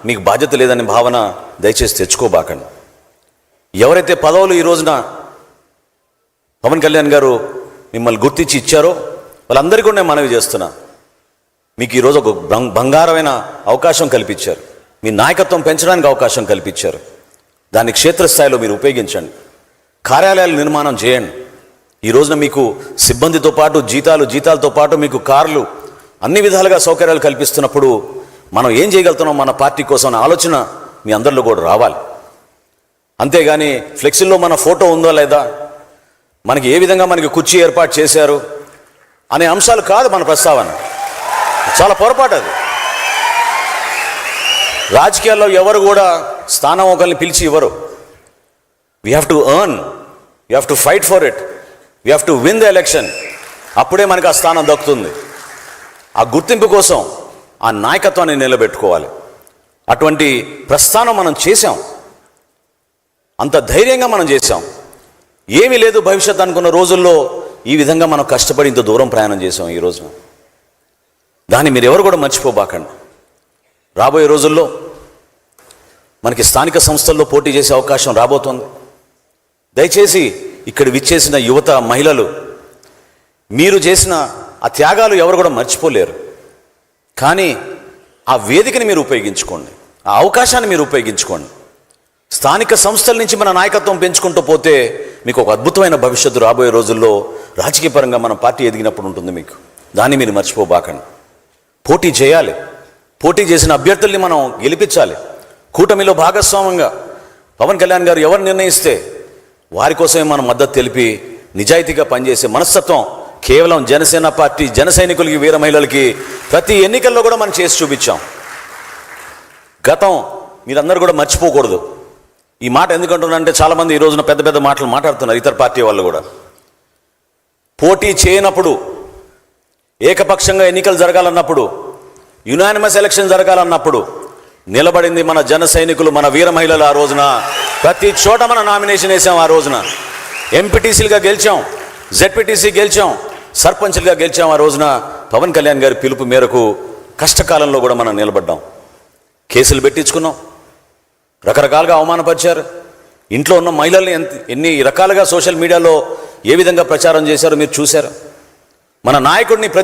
మీకు బాధ్యత లేదనే భావన దయచేసి తెచ్చుకోబాకండి. ఎవరైతే పదవులు ఈ రోజున పవన్ కళ్యాణ్ గారు మిమ్మల్ని గుర్తించి ఇచ్చారో వాళ్ళందరికీ కూడా నేను మనవి చేస్తున్నా, మీకు ఈరోజు ఒక బంగారమైన అవకాశం కల్పించారు. మీ నాయకత్వం పెంచడానికి అవకాశం కల్పించారు. దాన్ని క్షేత్రస్థాయిలో మీరు ఉపయోగించండి. కార్యాలయాల నిర్మాణం చేయండి. ఈ రోజున మీకు సిబ్బందితో పాటు జీతాలతో పాటు మీకు కార్లు అన్ని విధాలుగా సౌకర్యాలు కల్పిస్తున్నప్పుడు మనం ఏం చేయగలుగుతున్నాం మన పార్టీ కోసం అనే ఆలోచన మీ అందరిలో కూడా రావాలి. అంతేగాని ఫ్లెక్సీల్లో మన ఫోటో ఉందో లేదా, మనకి ఏ విధంగా మనకి కుర్చీ ఏర్పాటు చేశారు అనే అంశాలు కాదు మన ప్రస్తావన. చాలా పొరపాటు అది. రాజకీయాల్లో ఎవరు కూడా స్థానం ఒకరిని పిలిచి ఇవ్వరు. We have to earn, we have to fight for it, we have to win the election. అప్పుడే మనకు ఆ స్థానం దక్కుతుంది. ఆ గుర్తింపు కోసం ఆ నాయకత్వాన్ని నిలబెట్టుకోవాలి. అటువంటి ప్రస్థానం మనం చేశాం, అంత ధైర్యంగా మనం చేశాం. ఏమీ లేదు భవిష్యత్ అనుకున్న రోజుల్లో ఈ విధంగా మనం కష్టపడి ఇంత దూరం ప్రయాణం చేసాం. ఈ రోజున దాన్ని మీరు ఎవరు కూడా మర్చిపోబాకండి. రాబోయే రోజుల్లో మనకి స్థానిక సంస్థల్లో పోటీ చేసే అవకాశం రాబోతోంది. దయచేసి ఇక్కడ విచ్చేసిన యువత, మహిళలు, మీరు చేసిన ఆ త్యాగాలు ఎవరు కూడా మర్చిపోలేరు. కానీ ఆ వేదికని మీరు ఉపయోగించుకోండి, ఆ అవకాశాన్ని మీరు ఉపయోగించుకోండి. స్థానిక సంస్థల నుంచి మన నాయకత్వం పెంచుకుంటూ పోతే మీకు ఒక అద్భుతమైన భవిష్యత్తు రాబోయే రోజుల్లో రాజకీయపరంగా మన పార్టీ ఎదిగినప్పుడు ఉంటుంది మీకు. దాన్ని మీరు మర్చిపోబాకండి. పోటీ చేయాలి. పోటీ చేసిన అభ్యర్థుల్ని మనం గెలిపించాలి. కూటమిలో భాగస్వామ్యంగా పవన్ కళ్యాణ్ గారు ఎవరు నిర్ణయిస్తే వారి కోసమే మనం మద్దతు తెలిపి నిజాయితీగా పనిచేసే మనస్తత్వం కేవలం జనసేన పార్టీ జన సైనికులకి, వీర మహిళలకి ప్రతి ఎన్నికల్లో కూడా మనం చేసి చూపించాం. గతం మీరందరూ కూడా మర్చిపోకూడదు. ఈ మాట ఎందుకంటున్నానంటే చాలామంది ఈ రోజున పెద్ద పెద్ద మాటలు మాట్లాడుతున్నారు. ఇతర పార్టీ వాళ్ళు కూడా పోటీ చేయనప్పుడు, ఏకపక్షంగా ఎన్నికలు జరగాలన్నప్పుడు, యునానిమస్ ఎలక్షన్ జరగాలన్నప్పుడు నిలబడింది మన జన సైనికులు, మన వీర మహిళలు. ఆ రోజున ప్రతి చోట మన నామినేషన్ వేసాం. ఆ రోజున ఎంపీటీసీలుగా గెలిచాం, జెడ్పీటీసీ గెలిచాం, సర్పంచ్లుగా గెలిచాం. ఆ రోజున పవన్ కళ్యాణ్ గారి పిలుపు మేరకు కష్టకాలంలో కూడా మనం నిలబడ్డాం. కేసులు పెట్టించుకున్నాం, రకరకాలుగా అవమానపరిచారు. ఇంట్లో ఉన్న మహిళల్ని ఎన్ని రకాలుగా సోషల్ మీడియాలో ఏ విధంగా ప్రచారం చేశారో మీరు చూశారు. మన నాయకుడిని ప్రతి